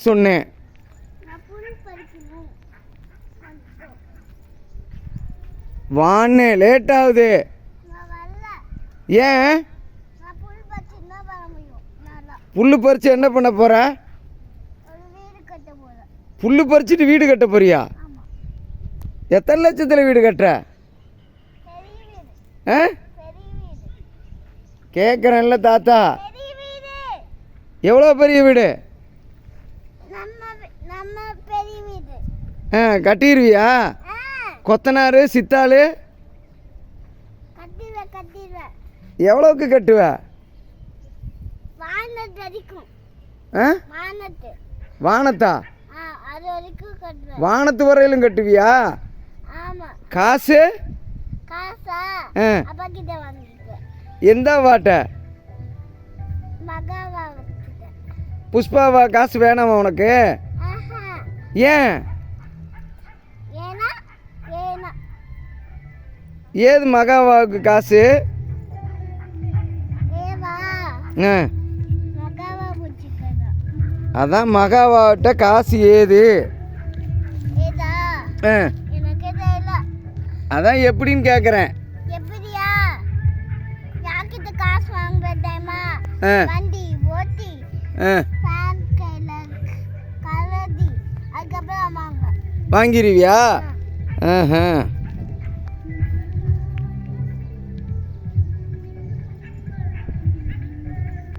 சொன்னேன். வான்னு லேட் ஆகுது. ஏன் புல்லு பறிச்சு என்ன பண்ண போற? புல்லு பறிச்சுட்டு வீடு கட்ட போறியா? எத்தனை லட்சத்தில் வீடு கட்டுற? கேட்குறேன்ல தாத்தா, எவ்வளோ பெரிய வீடு? கட்டிடுவியா? கொத்தனாரு சித்தாளு எவ்வளோக்கு கட்டுவ? வானத்தா? வானத்து வரையிலும் கட்டுவியா? காசு எந்த வாட்ட? புஷ்பாவா? காசு வேணாமா உனக்கு? ஏன்? ஏது மகாவாவுக்கு காசு? அதான் மகாவாட்ட காசு ஏது? அதான் எப்படின்னு கேட்குறேன். வாங்கிருவியா?